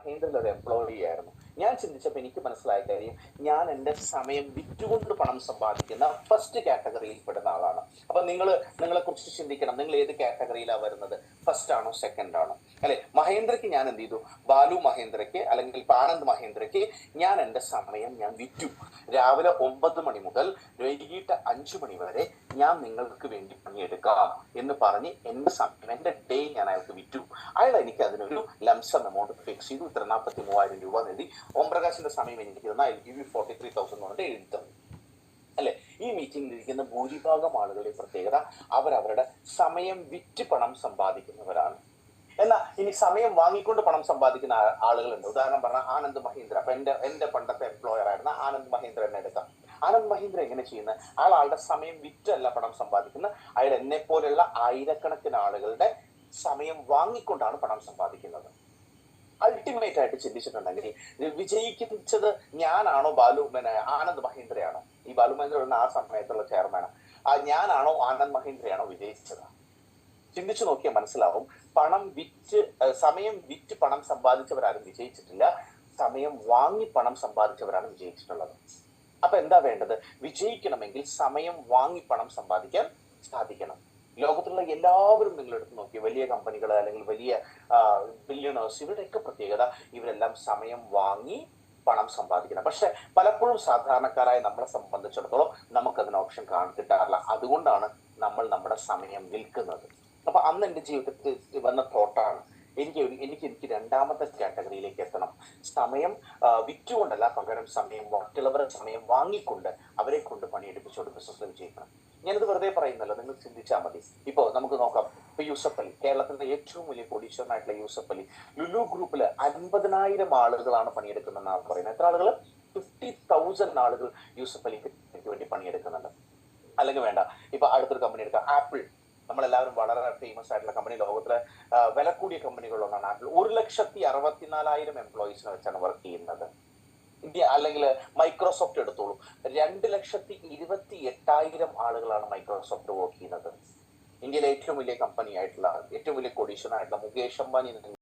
മഹേന്ദ്രയിൽ ഒരു എംപ്ലോയി ആയിരുന്നു. ഞാൻ ചിന്തിച്ചപ്പോൾ എനിക്ക് മനസ്സിലായ കാര്യം, ഞാൻ എൻ്റെ സമയം വിറ്റുകൊണ്ട് പണം സമ്പാദിക്കുന്ന ഫസ്റ്റ് കാറ്റഗറിയിൽ പെടുന്ന ആളാണ്. അപ്പൊ നിങ്ങളെ കുറിച്ച് ചിന്തിക്കണം, നിങ്ങൾ ഏത് കാറ്റഗറിയിലാണ് വരുന്നത്? ഫസ്റ്റ് ആണോ സെക്കൻഡ് ആണോ? അല്ലെ? മഹേന്ദ്രയ്ക്ക് ഞാൻ എന്ത് ചെയ്തു? ബാലു മഹേന്ദ്രയ്ക്ക് അല്ലെങ്കിൽ ആനന്ദ് മഹേന്ദ്രയ്ക്ക് ഞാൻ എൻ്റെ സമയം ഞാൻ വിറ്റു. രാവിലെ 9 മണി മുതൽ വൈകിട്ട് 5 മണി വരെ ഞാൻ നിങ്ങൾക്ക് വേണ്ടി പണിയെടുക്കാം എന്ന് പറഞ്ഞ് എൻ്റെ സമയം, എൻ്റെ ഡേ ഞാൻ അയാൾക്ക് വിറ്റു. അയാൾ എനിക്ക് അതിനൊരു ലംസം എമൗണ്ട് ഫിക്സ് ചെയ്തു. ഇത്ര 43,000 രൂപ നേടി. ഓംപ്രകാശിന്റെ സമയം എനിക്ക് തന്നാൽ ഐ ഗിവ് യു 43,000 എന്ന് പറഞ്ഞിട്ട് എഴുതി തന്നു. അല്ലെ? ഈ മീറ്റിംഗിൽ ഇരിക്കുന്ന ഭൂരിഭാഗം ആളുകളുടെ പ്രത്യേകത, അവരവരുടെ സമയം വിറ്റ് പണം സമ്പാദിക്കുന്നവരാണ്. എന്നാൽ ഇനി സമയം വാങ്ങിക്കൊണ്ട് പണം സമ്പാദിക്കുന്ന ആളുകളുണ്ട്. ഉദാഹരണം പറഞ്ഞാൽ ആനന്ദ് മഹീന്ദ്ര. അപ്പൊ എന്റെ പണ്ടത്തെ എംപ്ലോയർ ആയിരുന്ന ആനന്ദ് മഹീന്ദ്ര എന്നെ എടുക്കാം. ആനന്ദ് മഹീന്ദ്ര എങ്ങനെ ചെയ്യുന്നത്? ആളുടെ സമയം വിറ്റല്ല പണം സമ്പാദിക്കുന്നത്. അയാൾ എന്നെ പോലെയുള്ള ആയിരക്കണക്കിന് ആളുകളുടെ സമയം വാങ്ങിക്കൊണ്ടാണ് പണം സമ്പാദിക്കുന്നത്. അൾട്ടിമേറ്റ് ആയിട്ട് ചിന്തിച്ചിട്ടുണ്ടെങ്കിൽ വിജയിപ്പിച്ചത് ഞാനാണോ ആനന്ദ് മഹീന്ദ്രയാണോ? ഈ ബാലു മഹീന്ദ്ര ആ സമയത്തുള്ള ചെയർമാനാണ്. ഞാനാണോ ആനന്ദ് മഹീന്ദ്രയാണോ വിജയിച്ചത്? ചിന്തിച്ചു നോക്കിയാൽ മനസ്സിലാവും. സമയം വിറ്റ് പണം സമ്പാദിച്ചവരാരും വിജയിച്ചിട്ടില്ല. സമയം വാങ്ങി പണം സമ്പാദിച്ചവരാണ് വിജയിച്ചിട്ടുള്ളത്. അപ്പൊ എന്താ വേണ്ടത്? വിജയിക്കണമെങ്കിൽ സമയം വാങ്ങി പണം സമ്പാദിക്കാൻ സാധിക്കണം. ലോകത്തുള്ള എല്ലാവരും നിങ്ങൾ എടുത്ത് നോക്കി, വലിയ കമ്പനികൾ അല്ലെങ്കിൽ വലിയ ബില്യണേഴ്സ്, ഇവരുടെയൊക്കെ പ്രത്യേകത ഇവരെല്ലാം സമയം വാങ്ങി പണം സമ്പാദിക്കണം. പക്ഷെ പലപ്പോഴും സാധാരണക്കാരായ നമ്മളെ സംബന്ധിച്ചിടത്തോളം നമുക്കതിന് ഓപ്ഷൻ കിട്ടാറില്ല. അതുകൊണ്ടാണ് നമ്മൾ നമ്മുടെ സമയം വിൽക്കുന്നത്. അപ്പൊ അന്ന് എൻ്റെ ജീവിതത്തിൽ വന്ന തോട്ടാണ്, എനിക്ക് രണ്ടാമത്തെ കാറ്റഗറിയിലേക്ക് എത്തണം. സമയം വിറ്റുകൊണ്ടല്ല, പകരം മറ്റുള്ളവരുടെ സമയം വാങ്ങിക്കൊണ്ട് അവരെ കൊണ്ട് പണിയെടുപ്പിച്ചുകൊണ്ട് ബിസിനസ് വിജയിക്കണം. ഞാനിത് വെറുതെ പറയുന്നല്ലോ, നിങ്ങൾ ചിന്തിച്ചാൽ മതി. ഇപ്പോ നമുക്ക് നോക്കാം. ഇപ്പൊ യൂസഫ് അലി, കേരളത്തിന്റെ ഏറ്റവും വലിയ കോടീശ്വരനായിട്ടുള്ള യൂസഫ് അലി, ലുലു ഗ്രൂപ്പില് 50,000 ആളുകളാണ് പണിയെടുക്കുന്നതെന്നാണ് പറയുന്നത്. എത്ര ആളുകൾ? 50,000 ആളുകൾ യൂസഫ് അലിക്ക് വേണ്ടി പണിയെടുക്കുന്നുണ്ട്. അല്ലെങ്കിൽ വേണ്ട, ഇപ്പൊ അടുത്തൊരു കമ്പനി എടുക്കാം, ആപ്പിൾ. നമ്മളെല്ലാവരും വളരെ ഫേമസ് ആയിട്ടുള്ള കമ്പനി, ലോകത്തിലെ വില കൂടിയ കമ്പനികളിലൊന്നാണ് ആപ്പിൾ. 1,64,000 എംപ്ലോയീസിനെ വെച്ചാണ് വർക്ക് ചെയ്യുന്നത്. ഇന്ത്യ അല്ലെങ്കിൽ മൈക്രോസോഫ്റ്റ് എടുത്തോളൂ, 2,28,000 ആളുകളാണ് മൈക്രോസോഫ്റ്റ് വർക്ക് ചെയ്യുന്നത്. ഇന്ത്യയിലെ ഏറ്റവും വലിയ കമ്പനി ആയിട്ടുള്ള, ഏറ്റവും വലിയ കോടീശ്വരനായിട്ടുള്ള മുകേഷ് അംബാനി